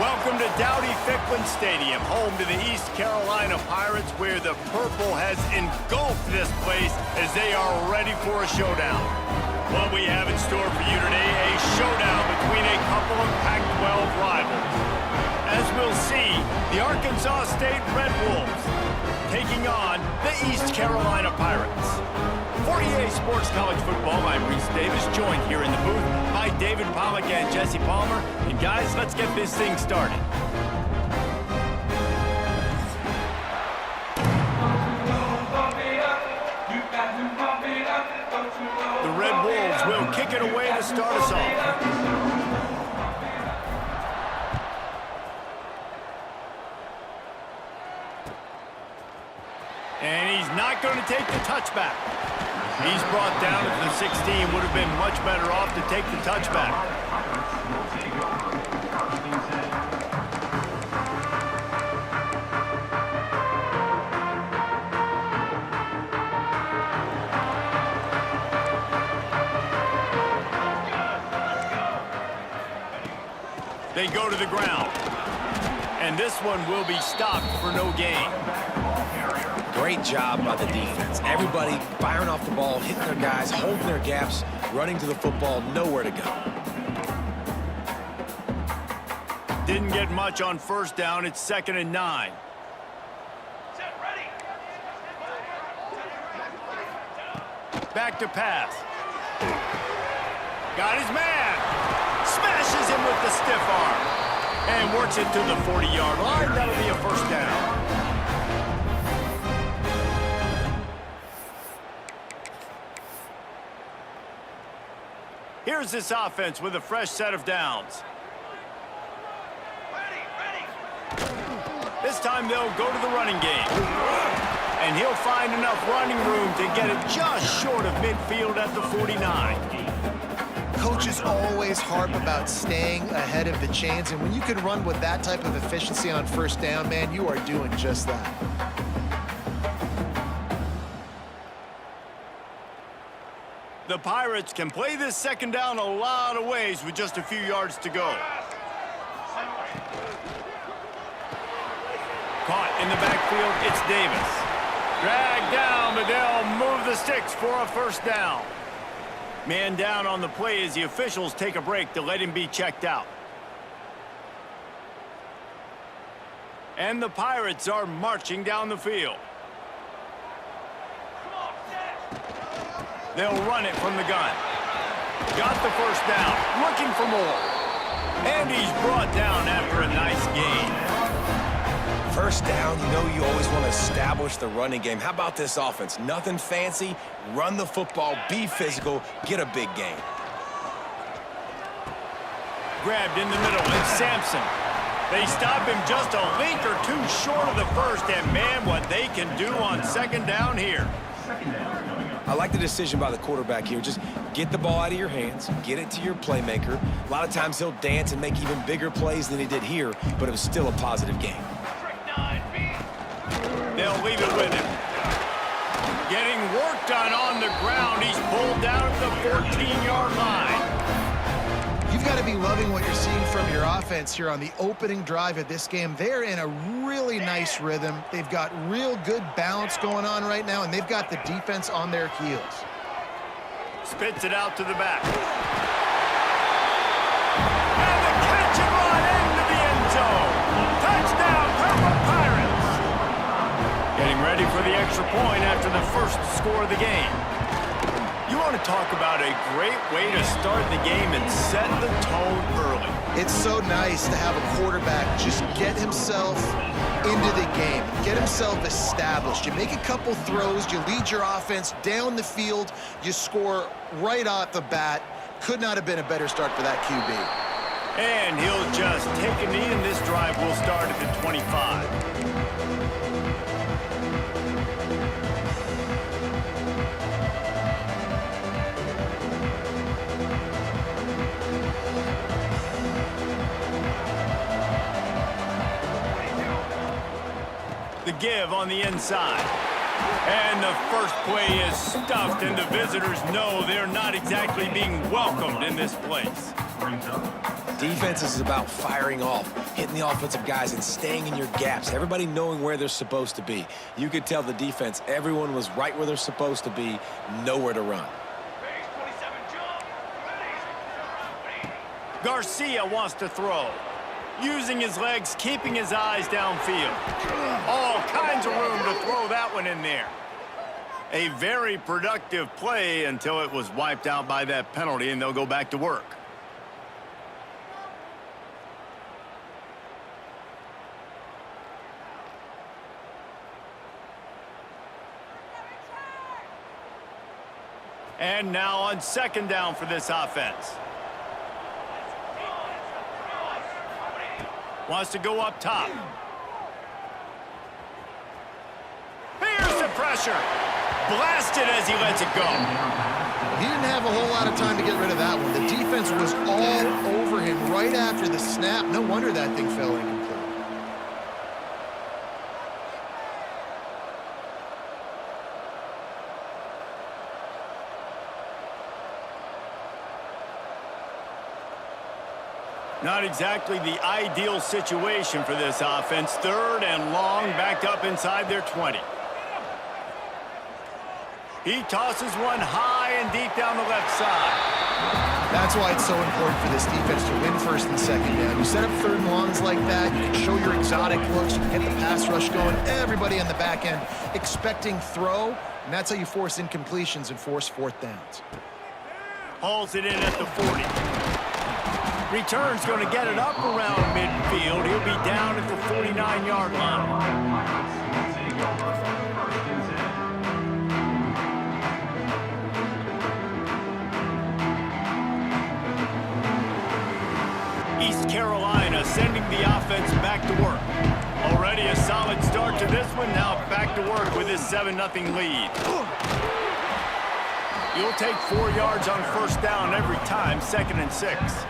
Welcome to Dowdy-Ficklen Stadium, home to the East Carolina Pirates, where the purple has engulfed this place as they are ready for a showdown. What we have in store for you today, a showdown between a couple of Pac-12 rivals. As we'll see, the Arkansas State Red Wolves taking on the East Carolina Pirates. For EA Sports College Football, I'm Reese Davis, joined here in the booth by David Pollack and Jesse Palmer. And guys, let's get this thing started. The Red Wolves will kick it away to start us off. And he's not going to take the touchback. He's brought down at the 16. Would have been much better off to take the touchback. They go to the ground. And this one will be stopped for no gain. Great job by the defense. Everybody firing off the ball, hitting their guys, holding their gaps, running to the football, nowhere to go. Didn't get much on first down. It's 2nd and 9. Back to pass. Got his man. Smashes him with the stiff arm. And works it to the 40-yard line. That'll be a first down. Here's this offense with a fresh set of downs. This time they'll go to the running game. And he'll find enough running room to get it just short of midfield at the 49. Coaches always harp about staying ahead of the chains, and when you can run with that type of efficiency on first down, man, you are doing just that. The Pirates can play this second down a lot of ways with just a few yards to go. Caught in the backfield, it's Davis. Dragged down, but they'll move the sticks for a first down. Man down on the play as the officials take a break to let him be checked out. And the Pirates are marching down the field. They'll run it from the gun. Got the first down, looking for more. And he's brought down after a nice gain. First down, you know you always want to establish the running game. How about this offense? Nothing fancy. Run the football, be physical, get a big gain. grabbed in the middle. It's Sampson. They stop him just a link or two short of the first, and man, what they can do on second down here. I like the decision by the quarterback here. Just get the ball out of your hands, get it to your playmaker. A lot of times he'll dance and make even bigger plays than he did here, but it was still a positive game. They'll leave it with him. Getting work done on the ground. He's pulled down at the 14-yard line. You've got to be loving what you're seeing from your offense here on the opening drive of this game. They're in a really nice rhythm. They've got real good balance going on right now, and they've got the defense on their heels. Spits it out to the back. And the catch and run into the end zone. Touchdown, Purple Pirates. Getting ready for the extra point after the first score of the game. You want to talk about a great way to start the game and set the tone early. It's so nice to have a quarterback just get himself into the game, get himself established. You make a couple throws, you lead your offense down the field, you score right off the bat. Could not have been a better start for that QB. And he'll just take a knee, and this drive will start at the 25. The give on the inside. And the first play is stuffed, and the visitors know they're not exactly being welcomed in this place. Defense is about firing off, hitting the offensive guys, and staying in your gaps. Everybody knowing where they're supposed to be. You could tell the defense, everyone was right where they're supposed to be, nowhere to run. Garcia wants to throw. Using his legs, keeping his eyes downfield. All kinds of room to throw that one in there. A very productive play until it was wiped out by that penalty, and they'll go back to work. And now on second down for this offense. Wants to go up top. Here's the pressure. Blasted as he lets it go. He didn't have a whole lot of time to get rid of that one. The defense was all over him right after the snap. No wonder that thing fell incomplete. Not exactly the ideal situation for this offense. Third and long, backed up inside their 20. He tosses one high and deep down the left side. That's why it's so important for this defense to win first and second down. You set up third and longs like that, you can show your exotic looks, you can get the pass rush going, everybody on the back end expecting throw, and that's how you force incompletions and force fourth downs. Hauls it in at the 40. Return's going to get it up around midfield. He'll be down at the 49-yard line. East Carolina sending the offense back to work. Already a solid start to this one. Now back to work with his 7-0 lead. You'll take 4 yards on first down every time, 2nd and 6.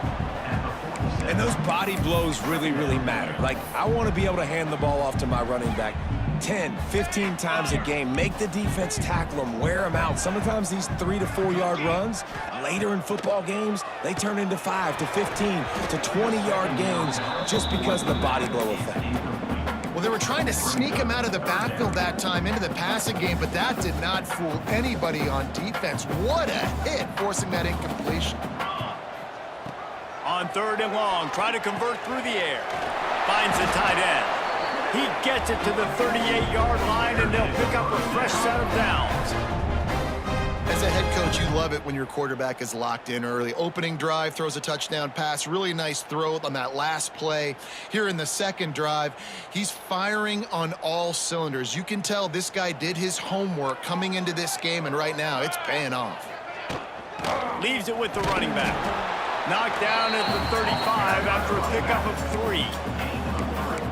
And those body blows really, really matter. Like, I want to be able to hand the ball off to my running back 10, 15 times a game. Make the defense tackle them, wear them out. Sometimes these 3 to 4 yard runs, later in football games, they turn into 5 to 15 to 20-yard gains just because of the body blow effect. Well, they were trying to sneak him out of the backfield that time into the passing game, but that did not fool anybody on defense. What a hit, forcing that incompletion. On third and long, try to convert through the air. Finds the tight end. He gets it to the 38-yard line, and they'll pick up a fresh set of downs. As a head coach, you love it when your quarterback is locked in early. Opening drive, throws a touchdown pass. Really nice throw on that last play. Here in the second drive, he's firing on all cylinders. You can tell this guy did his homework coming into this game, and right now it's paying off. Leaves it with the running back. Knocked down at the 35 after a pickup of 3.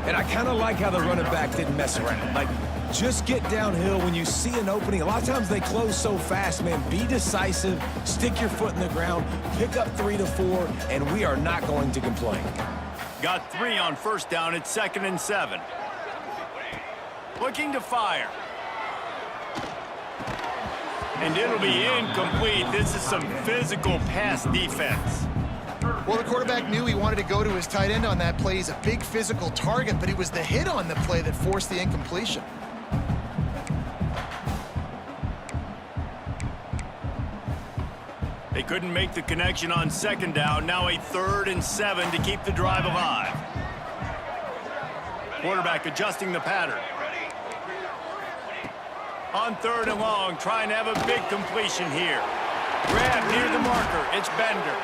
And I kind of like how the running back didn't mess around. Like, just get downhill when you see an opening. A lot of times they close so fast, man. Be decisive, stick your foot in the ground, pick up 3 to 4, and we are not going to complain. Got 3 on first down at 2nd and 7. Looking to fire. And it'll be incomplete. This is some physical pass defense. Well, the quarterback knew he wanted to go to his tight end on that play. He's a big physical target, but it was the hit on the play that forced the incompletion. They couldn't make the connection on 2nd down. Now a 3rd and 7 to keep the drive alive. Quarterback adjusting the pattern. On 3rd and long, trying to have a big completion here. Grab near the marker. It's Bender.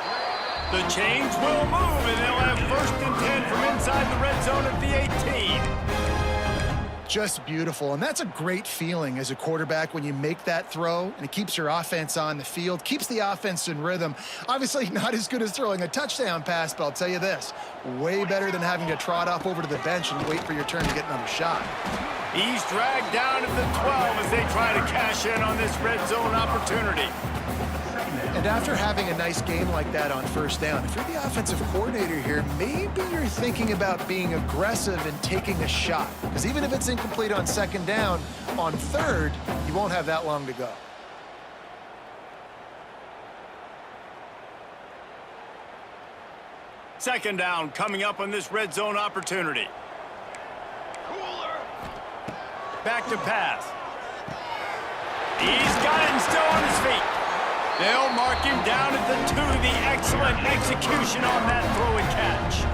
The chains will move, and they'll have 1st and 10 from inside the red zone at the 18. Just beautiful, and that's a great feeling as a quarterback when you make that throw, and it keeps your offense on the field, keeps the offense in rhythm. Obviously not as good as throwing a touchdown pass, but I'll tell you this, way better than having to trot off over to the bench and wait for your turn to get another shot. He's dragged down at the 12 as they try to cash in on this red zone opportunity. And after having a nice game like that on first down, if you're the offensive coordinator here, maybe you're thinking about being aggressive and taking a shot. Because even if it's incomplete on 2nd down, on 3rd, you won't have that long to go. Second down coming up on this red zone opportunity. Back to pass. He's got it and still on his feet. They'll mark him down at the 2. The excellent execution on that throw and catch.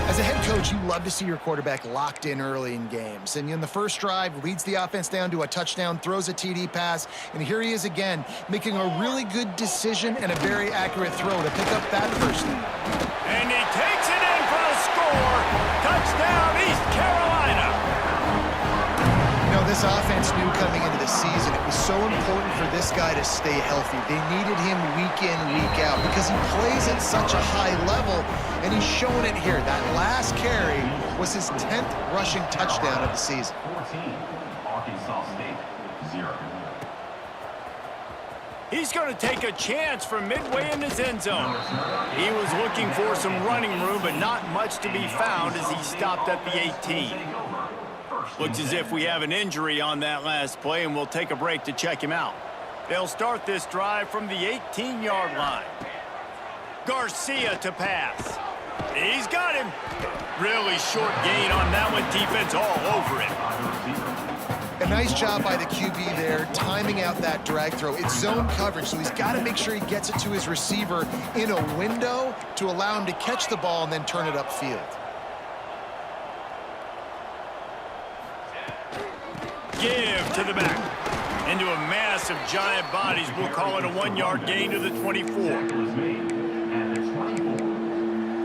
As a head coach, you love to see your quarterback locked in early in games. And in the first drive, leads the offense down to a touchdown, throws a TD pass, and here he is again, making a really good decision and a very accurate throw to pick up that first down. And he takes it in for the score. Touchdown, East Carolina. You know, this offense knew coming into the season it was so important for this guy to stay healthy. They needed him week in, week out because he plays at such a high level, and he's showing it here. That last carry was his 10th rushing touchdown of the season. 14, Arkansas State, 0. He's going to take a chance from midway in his end zone. He was looking for some running room, but not much to be found as he stopped at the 18. Looks as if we have an injury on that last play, and we'll take a break to check him out. They'll start this drive from the 18-yard line. Garcia to pass. He's got him. Really short gain on that one. Defense all over it. A nice job by the QB there, timing out that drag throw. It's zone coverage, so he's got to make sure he gets it to his receiver in a window to allow him to catch the ball and then turn it upfield. Give to the back. Into a mass of giant bodies. We'll call it a 1-yard gain to the 24. And the 24.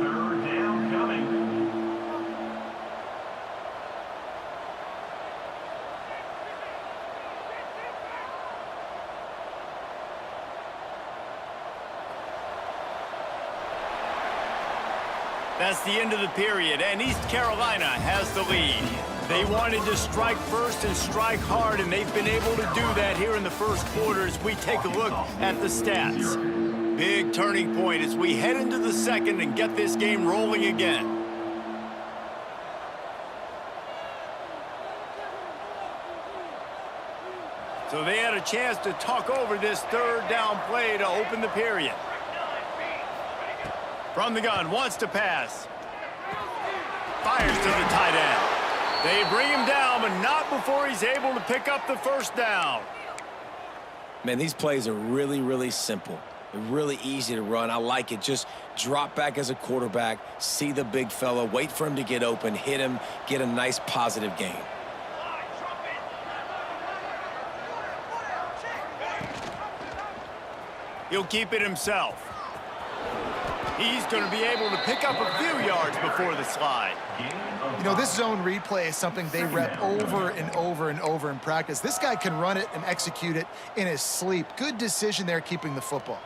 3rd down coming. That's the end of the period, and East Carolina has the lead. They wanted to strike first and strike hard, and they've been able to do that here in the first quarter as we take a look at the stats. Big turning point as we head into the second and get this game rolling again. So they had a chance to talk over this 3rd down play to open the period. From the gun, wants to pass. Fires to the tight end. They bring him down, but not before he's able to pick up the first down. Man, these plays are really, really simple. They're really easy to run. I like it. Just drop back as a quarterback, see the big fella, wait for him to get open, hit him, get a nice positive gain. He'll keep it himself. He's going to be able to pick up a few yards before the slide. You know, this zone replay is something they rep over and over and over in practice. This guy can run it and execute it in his sleep. Good decision there keeping the football.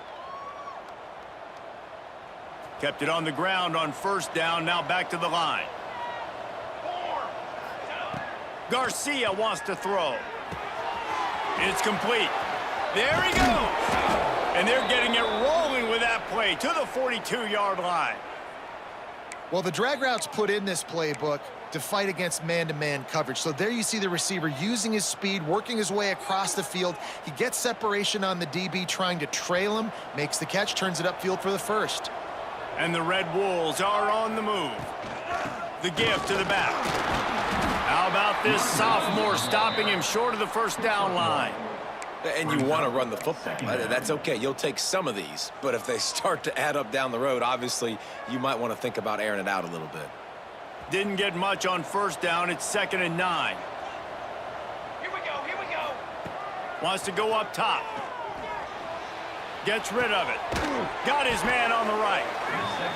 Kept it on the ground on first down, now back to the line. Garcia wants to throw. It's complete. There he goes. And they're getting it rolling with that play to the 42-yard line. Well, the drag routes put in this playbook to fight against man-to-man coverage. So there you see the receiver using his speed, working his way across the field. He gets separation on the DB, trying to trail him, makes the catch, turns it upfield for the first. And the Red Wolves are on the move. The give to the back. How about this sophomore stopping him short of the first down line? And you want to run the football. That's okay. You'll take some of these. But if they start to add up down the road, obviously, you might want to think about airing it out a little bit. Didn't get much on first down. It's 2nd and 9. Here we go. Wants to go up top. Gets rid of it. Got his man on the right.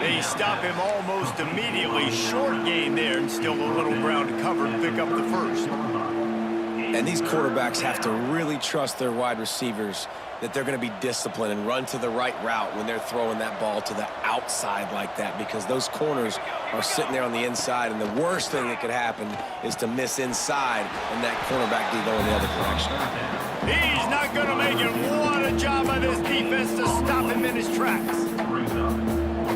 They stop him almost immediately. Short gain there, and still a little ground to cover to pick up the first. And these quarterbacks have to really trust their wide receivers that they're going to be disciplined and run to the right route when they're throwing that ball to the outside like that, because those corners are sitting there on the inside, and the worst thing that could happen is to miss inside and that cornerback be going the other direction. He's not going to make it. What a job by this defense to stop him in his tracks.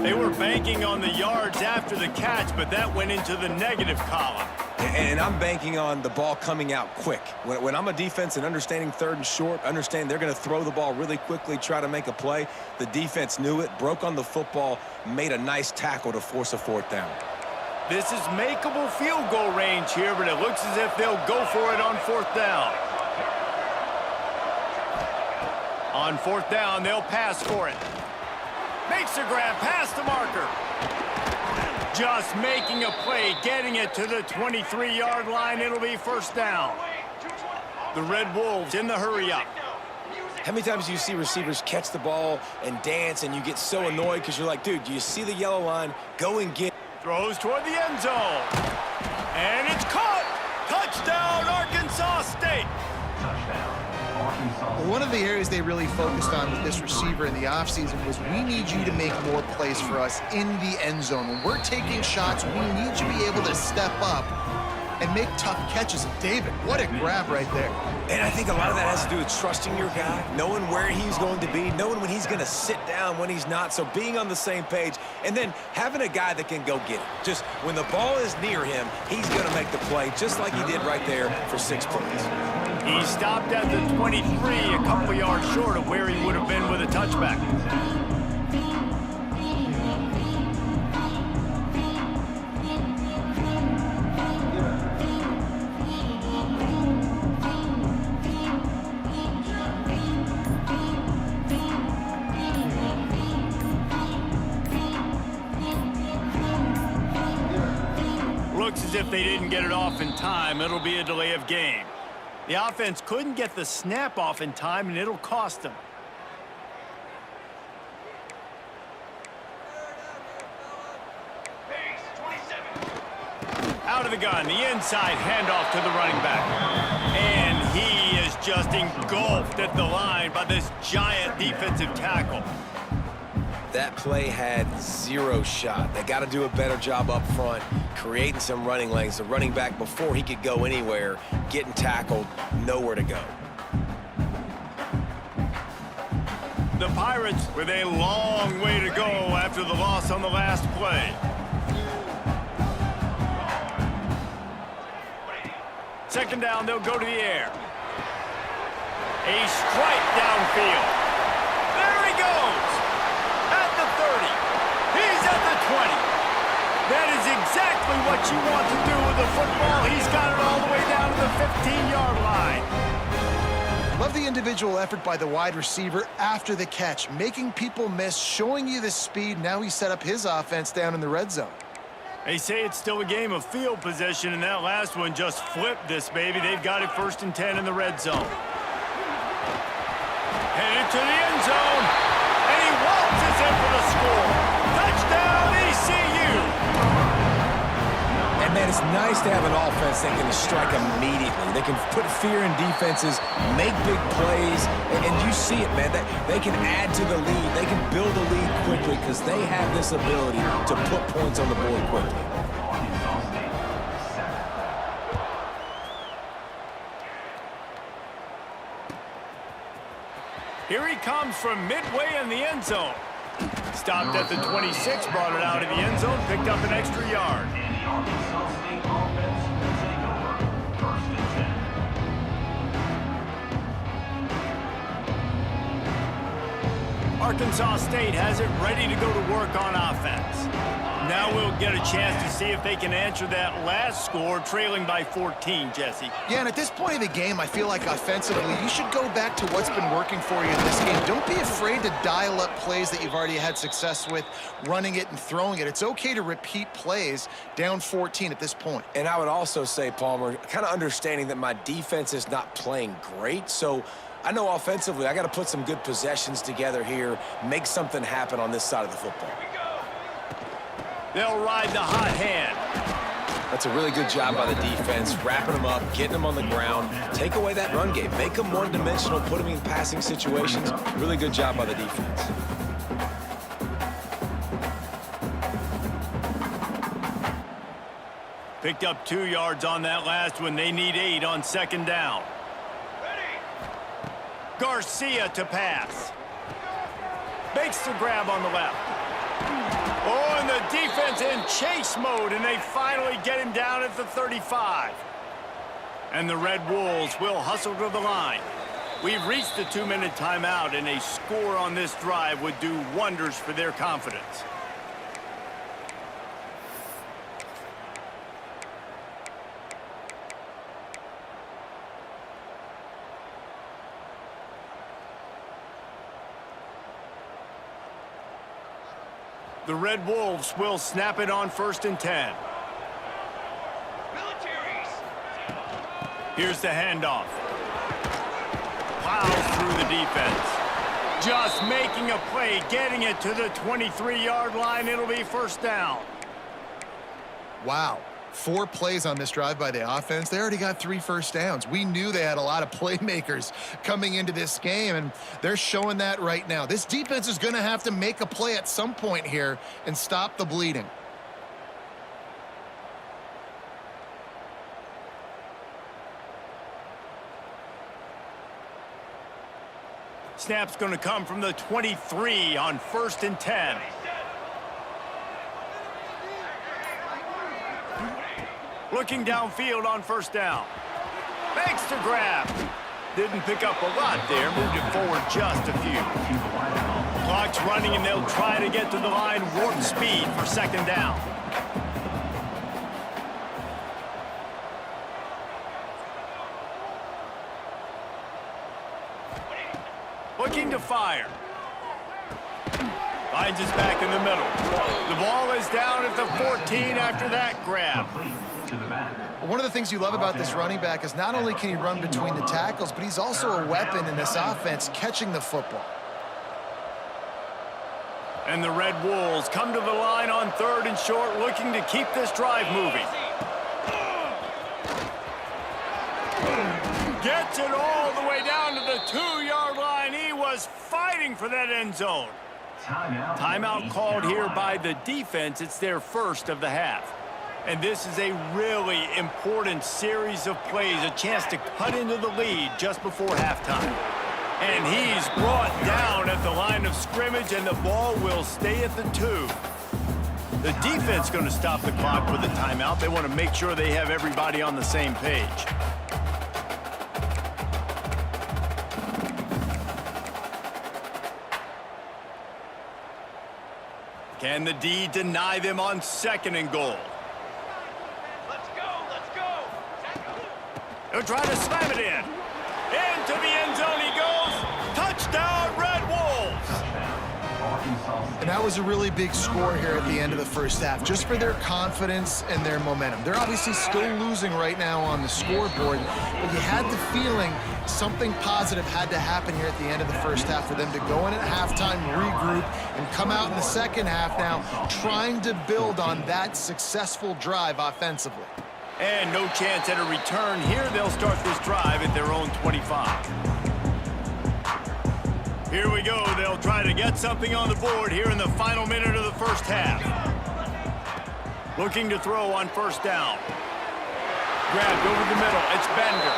They were banking on the yards after the catch, but that went into the negative column. And I'm banking on the ball coming out quick. When I'm a defense and understanding 3rd and short, understand they're going to throw the ball really quickly, try to make a play. The defense knew it, broke on the football, made a nice tackle to force a 4th down. This is makeable field goal range here, but it looks as if they'll go for it on 4th down. On 4th down, they'll pass for it. Makes a grab past the marker. Just making a play, getting it to the 23-yard line. It'll be 1st down. The Red Wolves in the hurry-up. How many times do you see receivers catch the ball and dance, and you get so annoyed because you're like, dude, do you see the yellow line? Go and get. Throws toward the end zone. And it's caught. Touchdown, Arkansas State. One of the areas they really focused on with this receiver in the offseason was, we need you to make more plays for us in the end zone. When we're taking shots, we need you to be able to step up and make tough catches. And David, what a grab right there. And I think a lot of that has to do with trusting your guy, knowing where he's going to be, knowing when he's going to sit down, when he's not, so being on the same page, and then having a guy that can go get it. Just when the ball is near him, he's going to make the play, just like he did right there for 6 points. He stopped at the 23, a couple yards short of where he would have been with a touchback. Looks as if they didn't get it off in time. It'll be a delay of game. The offense couldn't get the snap off in time, and it'll cost them. Out of the gun, the inside handoff to the running back. And he is just engulfed at the line by this giant defensive tackle. That play had 0 shot. They got to do a better job up front, creating some running lanes. The running back, before he could go anywhere, getting tackled, nowhere to go. The Pirates with a long way to go after the loss on the last play. Second down, they'll go to the air. A strike downfield. There he goes. At the 30. He's at the 20. That is exactly what you want to do with the football. He's got it all the way down to the 15-yard line. Love the individual effort by the wide receiver after the catch, making people miss, showing you the speed. Now he set up his offense down in the red zone. They say it's still a game of field possession, and that last one just flipped this baby. They've got it 1st and 10 in the red zone. Headed to the end zone, and he waltzes in for the score. Touchdown, ECU! And man, man, it's nice to have an offense that can strike immediately. They can put fear in defenses, make big plays, and you see it, man. They can add to the lead. They can build a lead quickly because they have this ability to put points on the board quickly. Arkansas State, 7. Here he comes from midway in the end zone. Stopped at the 26, brought it out of the end zone, picked up an extra yard. And the Arkansas State offense will take over. 1st and 10. Arkansas State has it ready to go to work on offense. Now we'll get a chance to see if they can answer that last score, trailing by 14, Jesse. Yeah, and at this point of the game, I feel like offensively, you should go back to what's been working for you in this game. Don't be afraid to dial up plays that you've already had success with, running it and throwing it. It's okay to repeat plays down 14 at this point. And I would also say, Palmer, kind of understanding that my defense is not playing great, so I know offensively I got to put some good possessions together here, make something happen on this side of the football. They'll ride the hot hand. That's a really good job by the defense, wrapping them up, getting them on the ground, take away that run game, make them one-dimensional, put them in passing situations. Really good job by the defense. Picked up 2 yards on that last one. They need 8 on 2nd down. Garcia to pass. Makes the grab on the left. Oh, and the defense in chase mode, and they finally get him down at the 35. And the Red Wolves will hustle to the line. We've reached the 2-minute timeout, and a score on this drive would do wonders for their confidence. The Red Wolves will snap it on 1st and 10. Militaries. Here's the handoff. Plows through the defense. Just making a play, getting it to the 23-yard line. It'll be 1st down. Wow. 4 plays on this drive by the offense. They already got 3 first downs. We knew they had a lot of playmakers coming into this game, and they're showing that right now. This defense is going to have to make a play at some point here and stop the bleeding. Snap's going to come from the 23 on 1st and 10. Looking downfield on 1st down. Makes the grab. Didn't pick up a lot there. Moved it forward just a few. Clock's running, and they'll try to get to the line warp speed for 2nd down. Looking to fire. Finds his back in the middle. The ball is down at the 14 after that grab. One of the things you love about this running back is not only can he run between the tackles, but he's also a weapon in this offense catching the football. And the Red Wolves come to the line on 3rd and short, looking to keep this drive moving. Gets it all the way down to the 2-yard line. He was fighting for that end zone. Timeout called here by the defense. It's their 1st of the half. And this is a really important series of plays, a chance to cut into the lead just before halftime. And he's brought down at the line of scrimmage, and the ball will stay at the 2. The defense going to stop the clock with a timeout. They want to make sure they have everybody on the same page. Can the D deny them on 2nd and goal? Let's go, let's go. He'll try to slam it in. Into the end zone he goes. Touchdown, Red Wolves. And that was a really big score here at the end of the first half, just for their confidence and their momentum. They're obviously still losing right now on the scoreboard, but you had the feeling something positive had to happen here at the end of the first half for them to go in at halftime, regroup, and come out in the second half now trying to build on that successful drive offensively. And no chance at a return here. They'll start this drive at their own 25. Here we go. They'll try to get something on the board here in the final minute of the first half. Looking to throw on first down. Grabbed over the middle. It's Bender.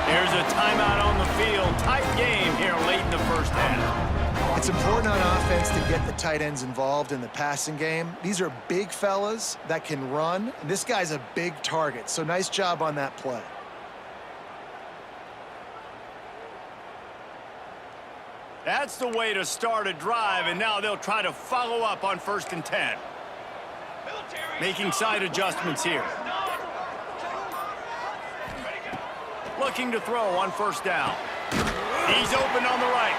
There's a timeout on the field. Tight game here late in the first half. It's important on offense to get the tight ends involved in the passing game. These are big fellas that can run. This guy's a big target, so nice job on that play. That's the way to start a drive, and now they'll try to follow up on 1st and 10. Making side adjustments here. Looking to throw on first down. He's open on the right.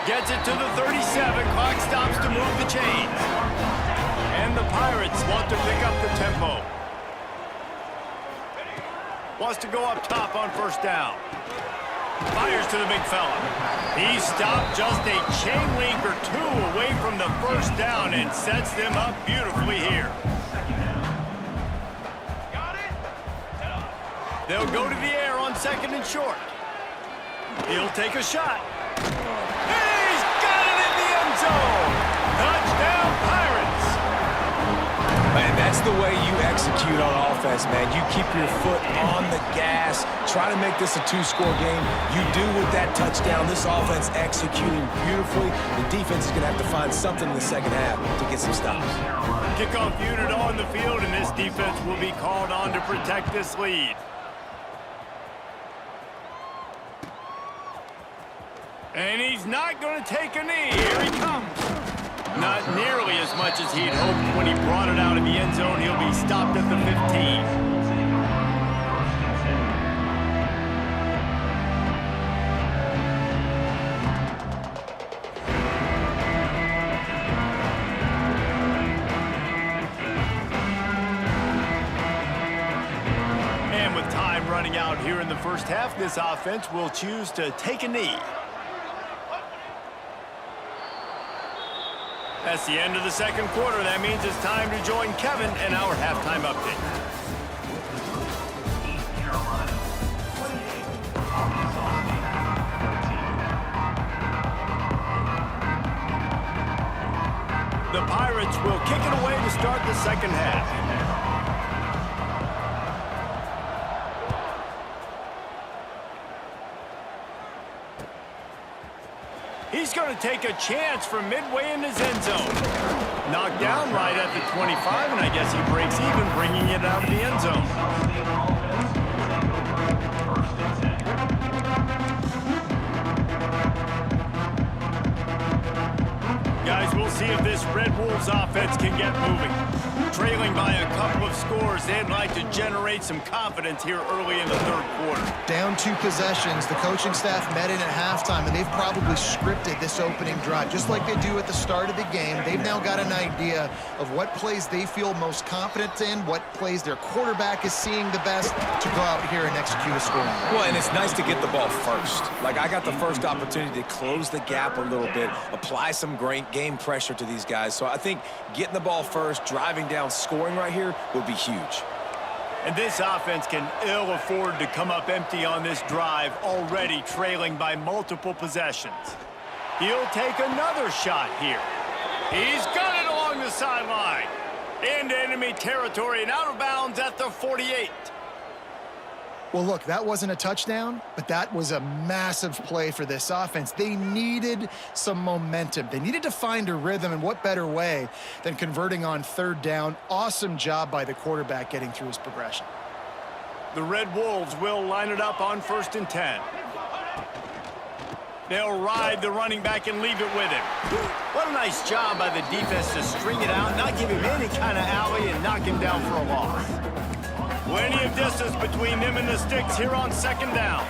Gets it to the 37. Clock stops to move the chains. And the Pirates want to pick up the tempo. Wants to go up top on first down. Fires to the big fella. He stopped just a chain link or two away from the first down and sets them up beautifully here. They'll go to the air on 2nd and short. He'll take a shot. He's got it in the end zone. Touchdown, Pirates. Man, that's the way you execute on offense, man. You keep your foot on the gas, try to make this a 2-score game. You do with that touchdown. This offense executing beautifully. The defense is going to have to find something in the second half to get some stops. Kickoff unit on the field, and this defense will be called on to protect this lead. And he's not going to take a knee. Here he comes. Not nearly as much as he'd hoped when he brought it out of the end zone. He'll be stopped at the 15. And with time running out here in the first half, this offense will choose to take a knee. That's the end of the second quarter. That means it's time to join Kevin and our halftime update. The Pirates will kick it away to start the second half. He's going to take a chance from midway in his end zone. Knocked down right at the 25, and I guess he breaks even, bringing it out of the end zone. Guys, we'll see if this Red Wolves offense can get moving. Trailing by a couple of scores, they'd like to generate some confidence here early in the third quarter. Down 2 possessions, the coaching staff met in at halftime, and they've probably scripted this opening drive. Just like they do at the start of the game, they've now got an idea of what plays they feel most confident in, what plays their quarterback is seeing the best to go out here and execute a score. Well, and it's nice to get the ball first. Like, I got the first opportunity to close the gap a little bit, apply some great game pressure to these guys. So I think getting the ball first, driving down, scoring right here would be huge. And this offense can ill afford to come up empty on this drive, already trailing by multiple possessions. He'll take another shot here. He's got it along the sideline. Into enemy territory and out of bounds at the 48. Well, look, that wasn't a touchdown, but that was a massive play for this offense. They needed some momentum. They needed to find a rhythm, and what better way than converting on third down. Awesome job by the quarterback getting through his progression. The Red Wolves will line it up on 1st and 10. They'll ride the running back and leave it with him. What a nice job by the defense to string it out, not give him any kind of alley, and knock him down for a loss. Plenty of distance between them and the sticks here on 2nd down.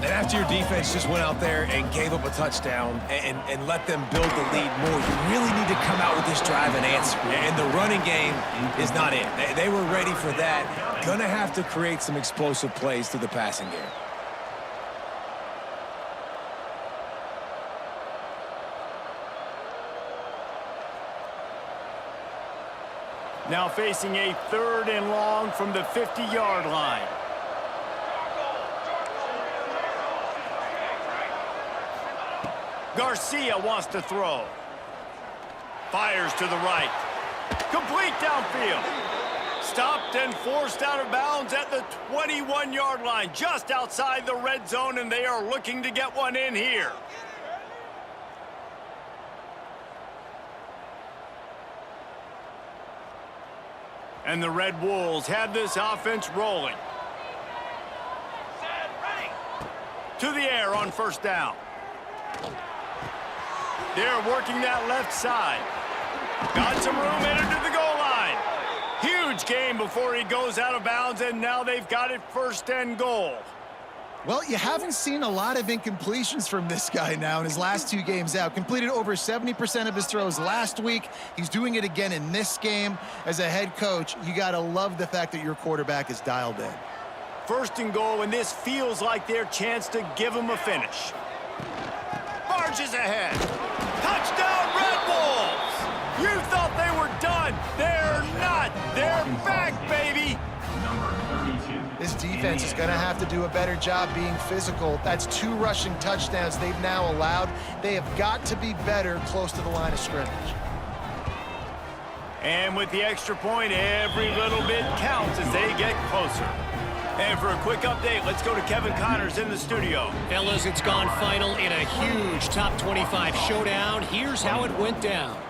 And after your defense just went out there and gave up a touchdown and let them build the lead more, you really need to come out with this drive and answer. And the running game is not it. They were ready for that. Gonna have to create some explosive plays through the passing game. Now facing a 3rd and long from the 50-yard line. Garcia wants to throw. Fires to the right. Complete downfield. Stopped and forced out of bounds at the 21-yard line, just outside the red zone, and they are looking to get one in here. And the Red Wolves have this offense rolling. Set, ready. To the air on 1st down. They're working that left side. Got some room headed to the goal line. Huge gain before he goes out of bounds, and now they've got it 1st and goal. Well, you haven't seen a lot of incompletions from this guy now in his last 2 games out. Completed over 70% of his throws last week. He's doing it again in this game. As a head coach, you got to love the fact that your quarterback is dialed in. 1st and goal, and this feels like their chance to give him a finish. Marches ahead. Touchdown, Red Wolves! You thought they were done. They're not. They're back, baby. This defense is going to have to do a better job being physical. That's 2 rushing touchdowns they've now allowed. They have got to be better close to the line of scrimmage. And with the extra point, every little bit counts as they get closer. And for a quick update, let's go to Kevin Connors in the studio. Fellas, it's gone final in a huge top 25 showdown. Here's how it went down.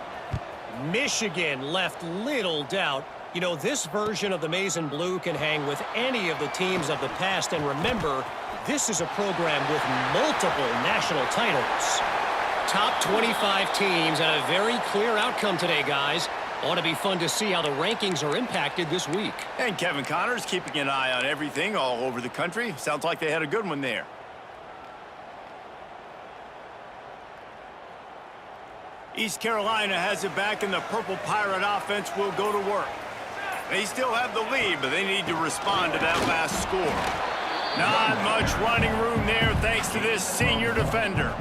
Michigan left little doubt. You know, this version of the Maize and Blue can hang with any of the teams of the past. And remember, this is a program with multiple national titles. Top 25 teams and a very clear outcome today, guys. Ought to be fun to see how the rankings are impacted this week. And Kevin Connors keeping an eye on everything all over the country. Sounds like they had a good one there. East Carolina has it back, and the Purple Pirate offense will go to work. They still have the lead, but they need to respond to that last score. Not much running room there thanks to this senior defender.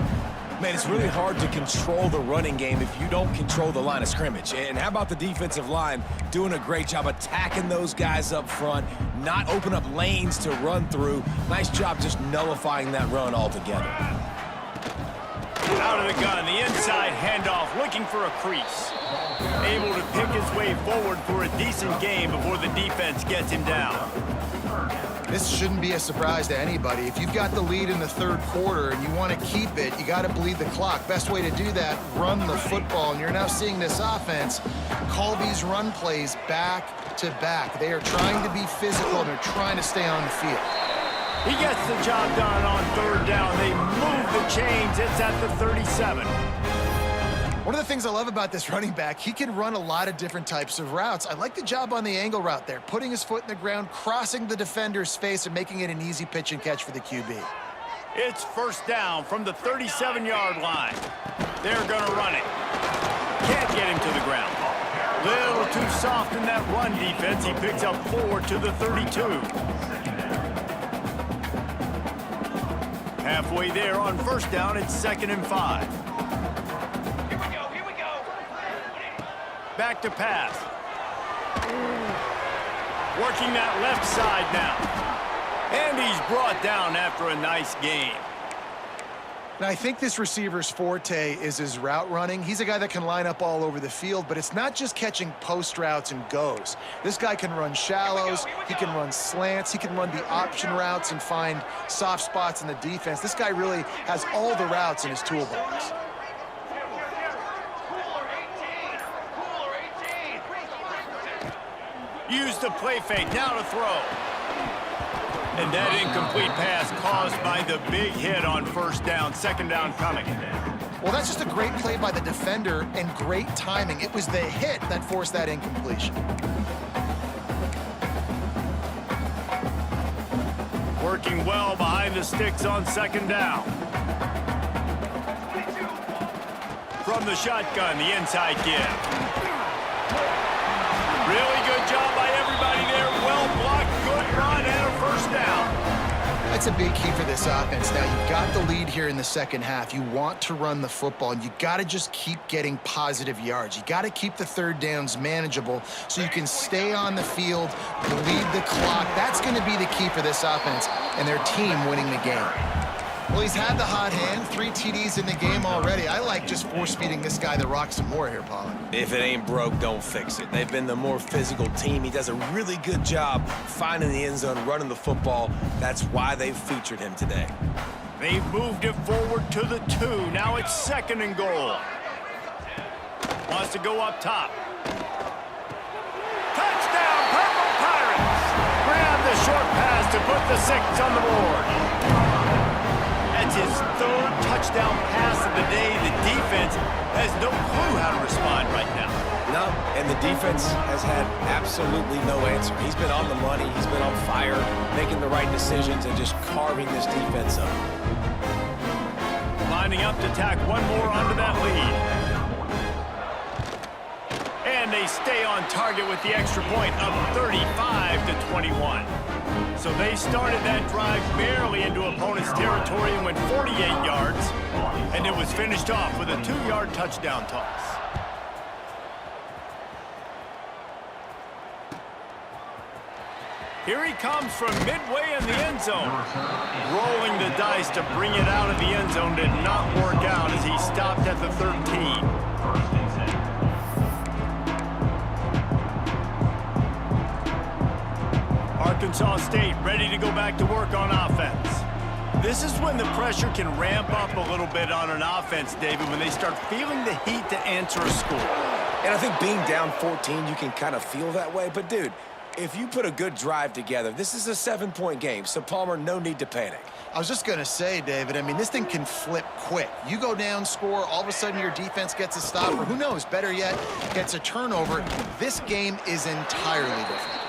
Man, it's really hard to control the running game if you don't control the line of scrimmage. And how about the defensive line doing a great job attacking those guys up front, not open up lanes to run through. Nice job just nullifying that run altogether. Out of the gun, the inside handoff, looking for a crease. Able to pick his way forward for a decent game before the defense gets him down. This shouldn't be a surprise to anybody. If you've got the lead in the 3rd quarter and you want to keep it, you got to bleed the clock. Best way to do that, run the football. And you're now seeing this offense call these run plays back to back. They are trying to be physical, and they're trying to stay on the field. He gets the job done on 3rd down. They move the chains. It's at the 37. One of the things I love about this running back, he can run a lot of different types of routes. I like the job on the angle route there, putting his foot in the ground, crossing the defender's face, and making it an easy pitch and catch for the QB. It's 1st down from the 37-yard line. They're going to run it. Can't get him to the ground. Little too soft in that run defense. He picks up 4 to the 32. Halfway there on 1st down, it's 2nd and 5. Here we go. Back to pass. Working that left side now. And he's brought down after a nice gain. Now, I think this receiver's forte is his route running. He's a guy that can line up all over the field, but it's not just catching post routes and goes. This guy can run shallows, he can run slants, he can run the option routes and find soft spots in the defense. This guy really has all the routes in his toolbox. Use the play fake, now to throw. And that incomplete pass caused by the big hit on 1st down, 2nd down coming. Well, that's just a great play by the defender and great timing. It was the hit that forced that incompletion. Working well behind the sticks on second down. From the shotgun, the inside give. Really good job by everybody there. Well blocked, good run, and a first down. That's a big key for this offense. Now, you've got the lead here in the second half. You want to run the football, and you got to just keep getting positive yards. You got to keep the third downs manageable so you can stay on the field, bleed the clock. That's going to be the key for this offense and their team winning the game. Well, he's had the hot hand, 3 TDs in the game already. I like just force-feeding this guy the rock some more here, Pollard. If it ain't broke, don't fix it. They've been the more physical team. He does a really good job finding the end zone, running the football. That's why they've featured him today. They've moved it forward to the 2. Now it's second and goal. Wants to go up top. Touchdown, Purple Pirates! Grab the short pass to put the 6 on the board. That's his 3rd touchdown pass of the day. The defense has no clue how to respond right now. No, and the defense has had absolutely no answer. He's been on the money. He's been on fire, making the right decisions and just carving this defense up. Lining up to tack one more onto that lead. And they stay on target with the extra point of 35-21. So they started that drive barely into opponent's territory and went 48 yards. And it was finished off with a 2-yard touchdown toss. Here he comes from midway in the end zone. Rolling the dice to bring it out of the end zone did not work out as he stopped at the 13. Arkansas State ready to go back to work on offense. This is when the pressure can ramp up a little bit on an offense, David, when they start feeling the heat to answer a score. And I think being down 14, you can kind of feel that way. But, dude, if you put a good drive together, this is a 7-point game. So, Palmer, no need to panic. I was just going to say, David, I mean, this thing can flip quick. You go down, score, all of a sudden your defense gets a stop, or who knows, better yet, gets a turnover. This game is entirely different.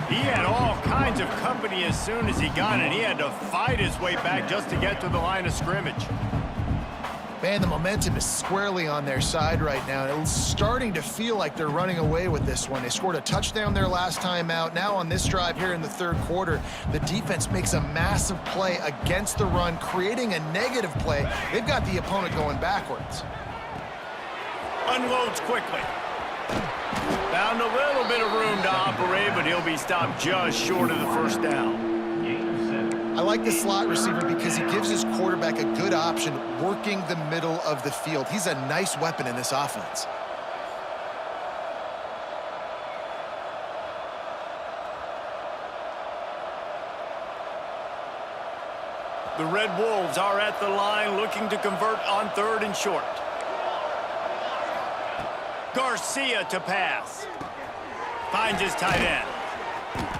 He had all kinds of company as soon as he got it. He had to fight his way back just to get to the line of scrimmage. Man, the momentum is squarely on their side right now. It's starting to feel like they're running away with this one. They scored a touchdown their last time out. Now on this drive here in the 3rd quarter, the defense makes a massive play against the run, creating a negative play. They've got the opponent going backwards. Unloads quickly. Found a little bit of room to operate, but he'll be stopped just short of the first down. I like the slot receiver because he gives his quarterback a good option working the middle of the field. He's a nice weapon in this offense. The Red Wolves are at the line looking to convert on 3rd and short. Garcia to pass. Finds his tight end.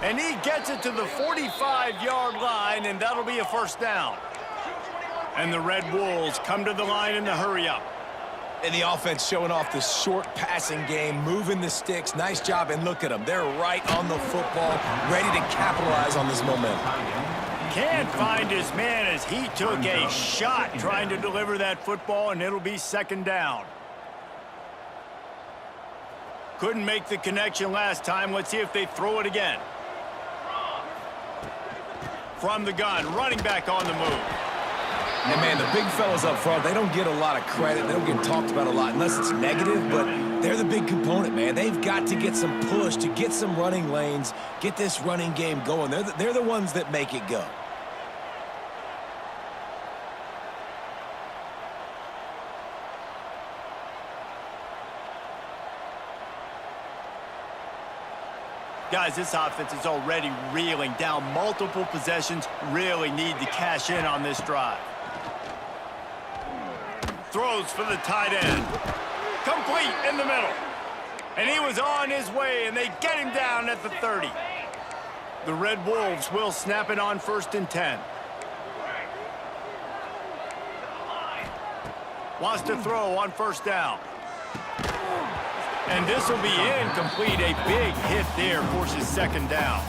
And he gets it to the 45-yard line, and that'll be a first down. And the Red Wolves come to the line in the hurry-up. And the offense showing off the short passing game, moving the sticks. Nice job, and look at them. They're right on the football, ready to capitalize on this momentum. Can't find his man as he took a shot trying to deliver that football, and it'll be second down. Couldn't make the connection last time. Let's see if they throw it again. From the gun, running back on the move. And, man, the big fellas up front, they don't get a lot of credit. They don't get talked about a lot unless it's negative, but they're the big component, man. They've got to get some push, to get some running lanes, get this running game going. They're the ones that make it go. Guys, this offense is already reeling down multiple possessions. Really need to cash in on this drive. Throws for the tight end. Complete in the middle. And he was on his way, and they get him down at the 30. The Red Wolves will snap it on 1st and 10. Wants to throw on 1st down. And this will be incomplete. A big hit there forces second down.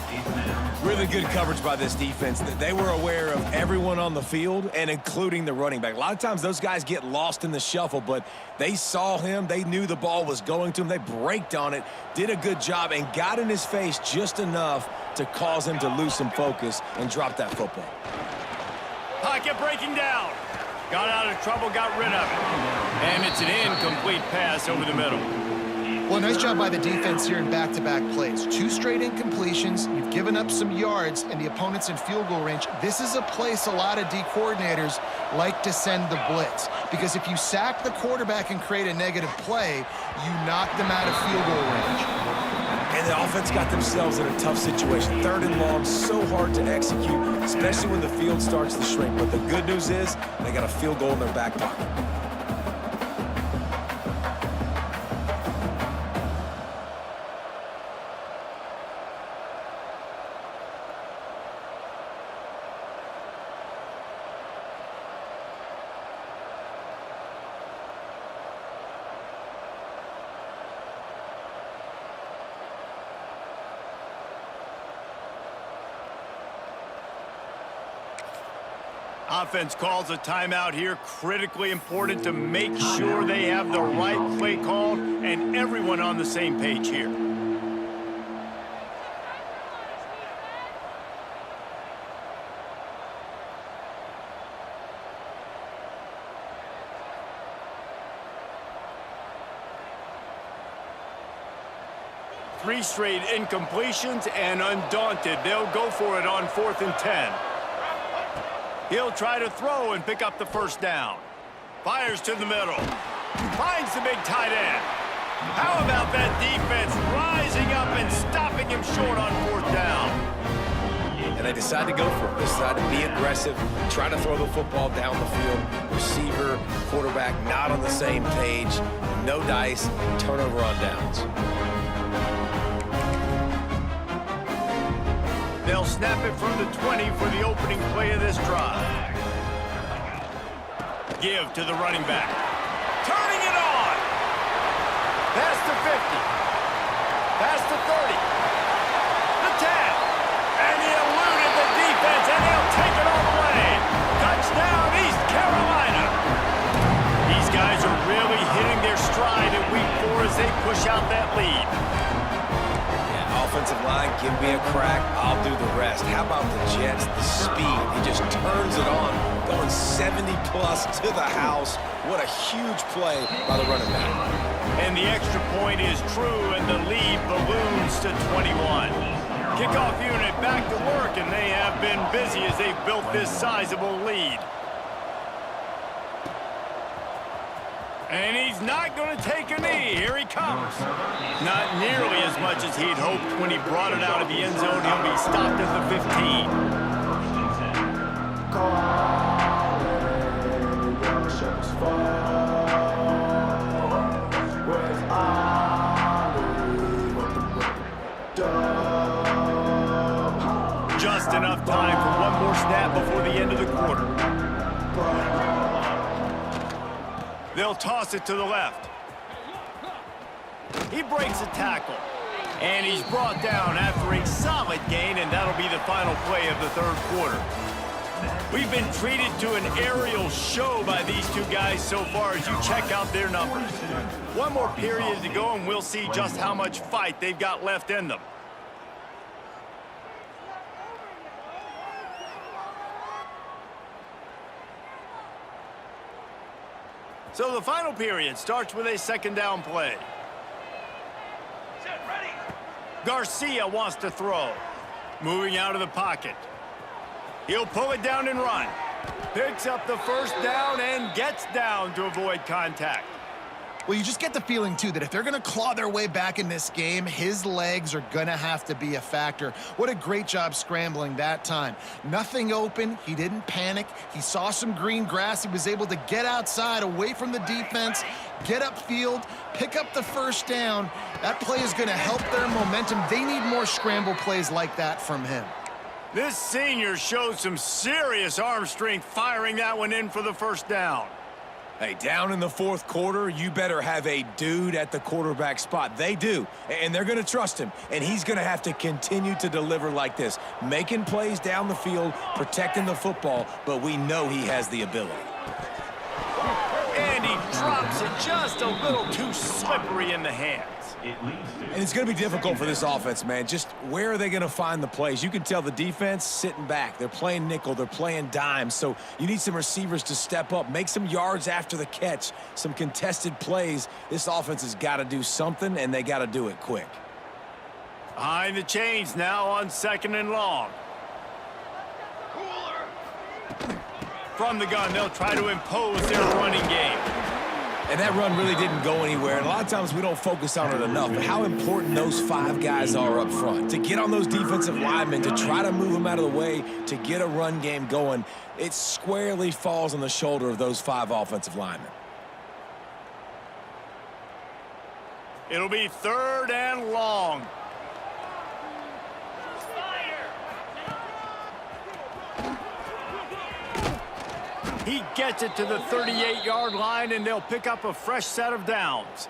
Really good coverage by this defense. They were aware of everyone on the field and including the running back. A lot of times those guys get lost in the shuffle, but they saw him. They knew the ball was going to him. They braked on it, did a good job, and got in his face just enough to cause him to lose some focus and drop that football. Pocket breaking down. Got out of trouble, got rid of it. And it's an incomplete pass over the middle. Well, nice job by the defense here in back-to-back plays. 2 straight incompletions. You've given up some yards, and the opponent's in field goal range. This is a place a lot of D coordinators like to send the blitz, because if you sack the quarterback and create a negative play, you knock them out of field goal range. And the offense got themselves in a tough situation. 3rd and long, so hard to execute, especially when the field starts to shrink. But the good news is they got a field goal in their back pocket. Offense calls a timeout here. Critically important to make sure they have the right play called and everyone on the same page here. Three straight incompletions, and undaunted, they'll go for it on 4th and 10. He'll try to throw and pick up the first down. Fires to the middle. Finds the big tight end. How about that defense rising up and stopping him short on 4th down? And they decide to go for it. They decide to be aggressive, try to throw the football down the field. Receiver, quarterback not on the same page. No dice, turnover on downs. They'll snap it from the 20 for the opening play of this drive. Give to the running back. Turning it on! Pass to 50. Pass to 30. The 10. And he eluded the defense, and he'll take it all the way. Touchdown, East Carolina. These guys are really hitting their stride in week 4 as they push out that lead. Offensive line, give me a crack, I'll do the rest. How about the Jets, the speed? He just turns it on, going 70-plus to the house. What a huge play by the running back. And the extra point is true, and the lead balloons to 21. Kickoff unit back to work, and they have been busy as they've built this sizable lead. And he's not going to take a knee. Here he comes. Not nearly as much as he'd hoped when he brought it out of the end zone. He'll be stopped at the 15. Just enough time for one more snap before the end of the quarter. They'll toss it to the left. He breaks a tackle. And he's brought down after a solid gain, and that'll be the final play of the 3rd quarter. We've been treated to an aerial show by these two guys so far as you check out their numbers. One more period to go, and we'll see just how much fight they've got left in them. So the final period starts with a 2nd down play. Set, ready. Garcia wants to throw. Moving out of the pocket. He'll pull it down and run. Picks up the first down and gets down to avoid contact. Well, you just get the feeling, too, that if they're going to claw their way back in this game, his legs are going to have to be a factor. What a great job scrambling that time. Nothing open. He didn't panic. He saw some green grass. He was able to get outside, away from the defense, get upfield, pick up the first down. That play is going to help their momentum. They need more scramble plays like that from him. This senior showed some serious arm strength firing that one in for the first down. Hey, down in the fourth quarter, you better have a dude at the quarterback spot. They do, and they're going to trust him, and he's going to have to continue to deliver like this, making plays down the field, protecting the football, but we know he has the ability. And he drops it just a little too slippery in the hands. And it's going to be difficult for this offense, man. Just where are they going to find the plays? You can tell the defense sitting back. They're playing nickel. They're playing dime. So you need some receivers to step up, make some yards after the catch, some contested plays. This offense has got to do something, and they got to do it quick. Behind the chains now on 2nd and long. From the gun, they'll try to impose their running game. And that run really didn't go anywhere. And a lot of times we don't focus on it enough. But how important those 5 guys are up front. To get on those defensive linemen, to try to move them out of the way, to get a run game going, it squarely falls on the shoulder of those 5 offensive linemen. It'll be 3rd and long. He gets it to the 38-yard line, and they'll pick up a fresh set of downs.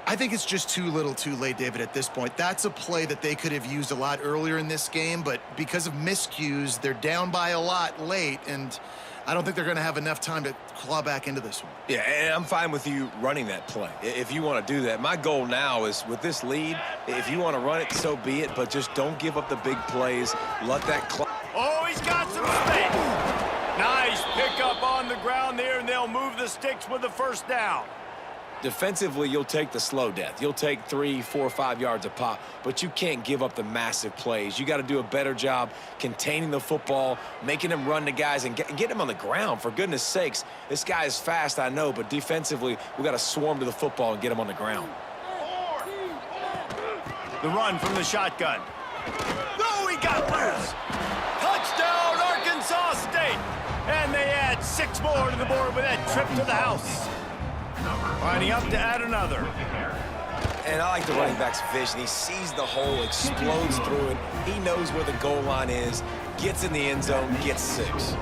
I think it's just too little too late, David, at this point. That's a play that they could have used a lot earlier in this game, but because of miscues, they're down by a lot late, and I don't think they're going to have enough time to claw back into this one. Yeah, and I'm fine with you running that play if you want to do that. My goal now is with this lead, if you want to run it, so be it, but just don't give up the big plays. Let that clock. Oh, he's got some space. Nice pickup on the ground there, and they'll move the sticks with the first down. Defensively, you'll take the slow death. You'll take 3, 4, 5 yards a pop, but you can't give up the massive plays. You got to do a better job containing the football, making them run to guys, and get them on the ground, for goodness sakes. This guy is fast, I know, but defensively, we got to swarm to the football and get him on the ground. The run from the shotgun. No, he got loose. Touchdown, Arkansas State. And they add 6 more to the board with that trip to the house. Lining up to add another. And I like the running back's vision. He sees the hole, explodes through it. He knows where the goal line is, gets in the end zone, gets 6.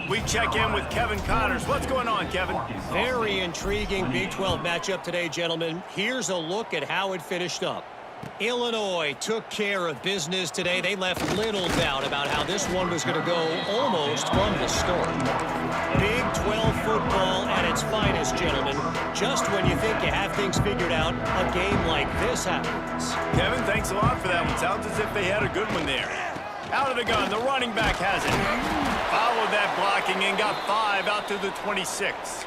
We check in with Kevin Connors. What's going on, Kevin? Very intriguing Big 12 matchup today, gentlemen. Here's a look at how it finished up. Illinois took care of business today. They left little doubt about how this one was going to go almost from the start. Big 12 football at its finest, gentlemen. Just when you think you have things figured out, a game like this happens. Kevin, thanks a lot for that one. Sounds as if they had a good one there. Out of the gun, the running back has it. Followed that blocking and got 5 out to the 26.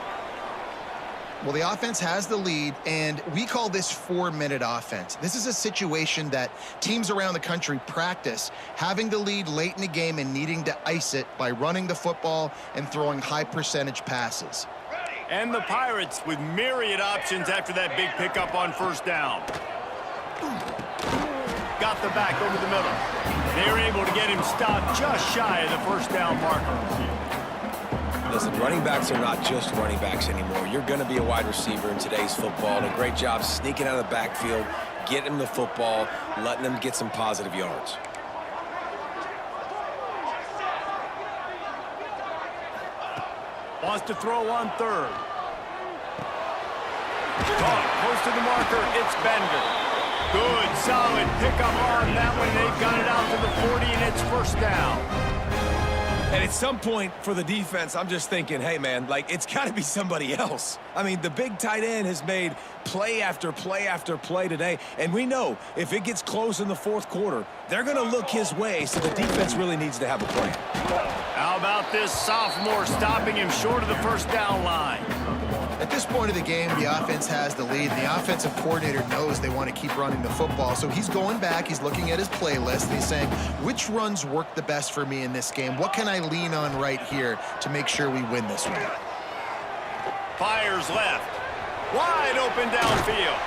Well, the offense has the lead, and we call this 4-minute offense. This is a situation that teams around the country practice, having the lead late in the game and needing to ice it by running the football and throwing high-percentage passes. And the Pirates with myriad options after that big pickup on first down. Got the back over the middle. They're able to get him stopped just shy of the first down marker. Listen, running backs are not just running backs anymore. You're going to be a wide receiver in today's football. And a great job sneaking out of the backfield, getting them the football, letting them get some positive yards. Wants to throw on 3rd. Caught close to the marker. It's Bender. Good, solid pickup on that one. They've got it out to the 40, and it's first down. And at some point for the defense, I'm just thinking, hey, man, like, it's got to be somebody else. I mean, the big tight end has made play after play after play today. And we know if it gets close in the fourth quarter, they're going to look his way, so the defense really needs to have a plan. How about this sophomore stopping him short of the first down line? At this point of the game, the offense has the lead, and the offensive coordinator knows they want to keep running the football. So he's going back, he's looking at his playlist, and he's saying, which runs work the best for me in this game? What can I lean on right here to make sure we win this one? Fires left. Wide open downfield.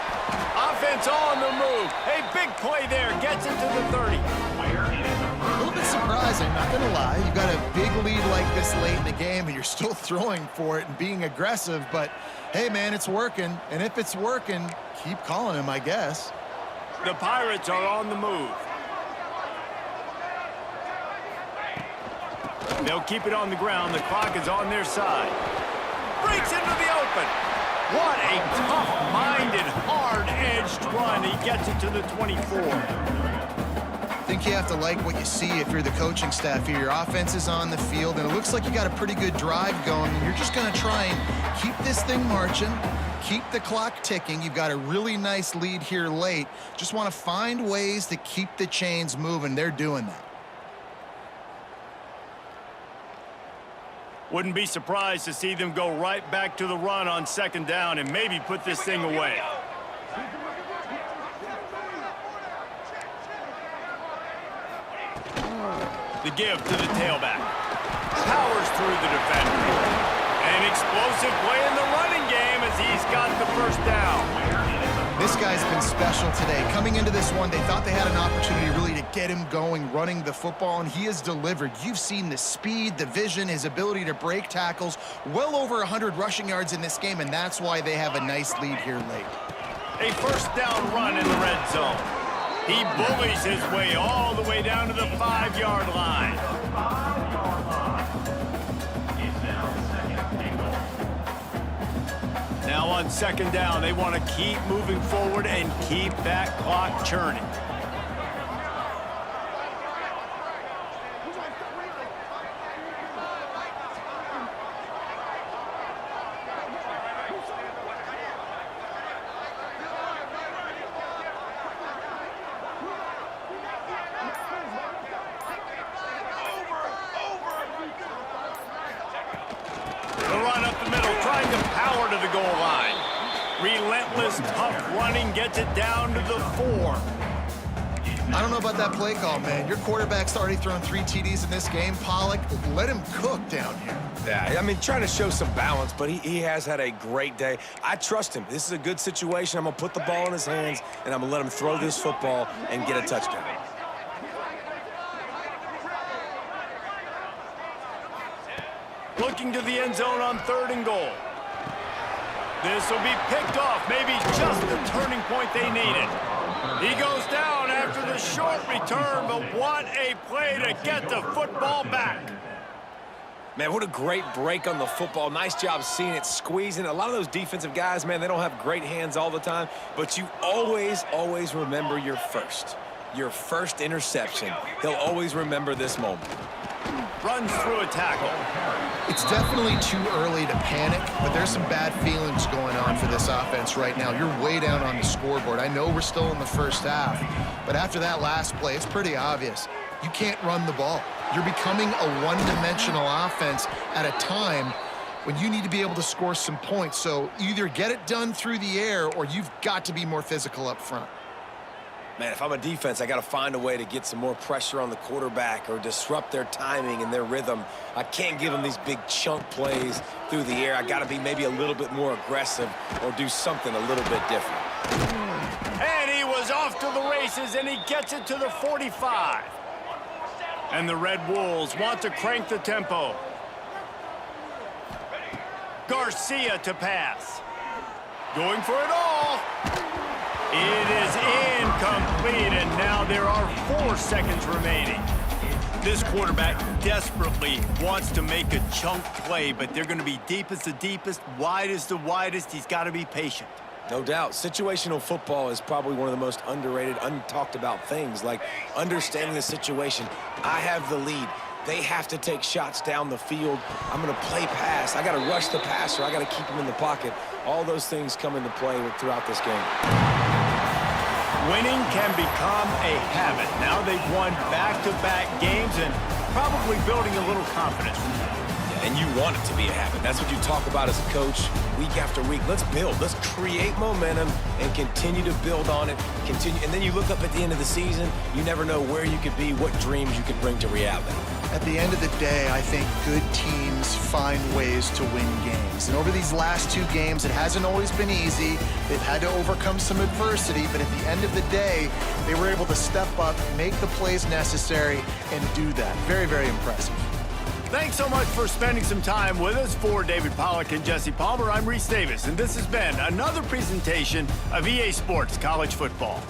Offense on the move. A big play there. Gets it to the 30. A little bit surprising, not going to lie. You've got a big lead like this late in the game, and you're still throwing for it and being aggressive. But, hey, man, it's working. And if it's working, keep calling him, I guess. The Pirates are on the move. They'll keep it on the ground. The clock is on their side. breaks into the open. What a tough-minded, hard-edged run. He gets it to the 24. I think you have to like what you see if you're the coaching staff here. Your offense is on the field, and it looks like you got a pretty good drive going, and you're just going to try and keep this thing marching, keep the clock ticking. You've got a really nice lead here late. Just want to find ways to keep the chains moving. They're doing that. Wouldn't be surprised to see them go right back to the run on second down and maybe put this thing away. The give to the tailback. Powers through the defender. An explosive play in the running game as he's got the first down. This guy's been special today. Coming into this one, they thought they had an opportunity really to get him going, running the football, and he has delivered. You've seen the speed, the vision, his ability to break tackles. Well over 100 rushing yards in this game, and that's why they have a nice lead here late. A first down run in the red zone. He bullies his way all the way down to the 5-yard line. Now on second down, they want to keep moving forward and keep that clock churning. The run up the middle, trying to power to the goal line. Relentless, tough running gets it down to the 4. I don't know about that play call, man. Your quarterback's already thrown 3 TDs in this game. Pollock, let him cook down here. Yeah, I mean, trying to show some balance, but he has had a great day. I trust him. This is a good situation. I'm going to put the ball in his hands, and I'm going to let him throw this football and get a touchdown. Looking to the end zone on 3rd and goal. This will be picked off, maybe just the turning point they needed. He goes down after the short return, but what a play to get the football back. Man, what a great break on the football. Nice job seeing it, squeezing. A lot of those defensive guys, man, they don't have great hands all the time, but you always remember your first interception. He'll always remember this moment. Runs through a tackle. It's definitely too early to panic, but there's some bad feelings going on for this offense right now. You're way down on the scoreboard. I know we're still in the first half, but after that last play, it's pretty obvious. You can't run the ball. You're becoming a one-dimensional offense at a time when you need to be able to score some points. So either get it done through the air or you've got to be more physical up front. Man, if I'm a defense, I got to find a way to get some more pressure on the quarterback or disrupt their timing and their rhythm. I can't give them these big chunk plays through the air. I got to be maybe a little bit more aggressive or do something a little bit different. And he was off to the races, and he gets it to the 45. And the Red Wolves want to crank the tempo. Garcia to pass. Going for it all. It is incomplete, and now there are 4 seconds remaining. This quarterback desperately wants to make a chunk play, but they're going to be deep as the deepest, wide as the widest. He's got to be patient. No doubt. Situational football is probably one of the most underrated, untalked about things, like understanding the situation. I have the lead. They have to take shots down the field. I'm going to play pass. I got to rush the passer. I got to keep him in the pocket. All those things come into play throughout this game. Winning can become a habit. Now they've won back-to-back games and probably building a little confidence. And you want it to be a habit. That's what you talk about as a coach week after week. Let's build. Let's create momentum and continue to build on it. And then you look up at the end of the season, you never know where you could be, what dreams you could bring to reality. At the end of the day, I think good teams find ways to win games. And over these last 2 games, it hasn't always been easy. They've had to overcome some adversity, but at the end of the day, they were able to step up, make the plays necessary, and do that. Very, very impressive. Thanks so much for spending some time with us. For David Pollock and Jesse Palmer, I'm Reese Davis, and this has been another presentation of EA Sports College Football.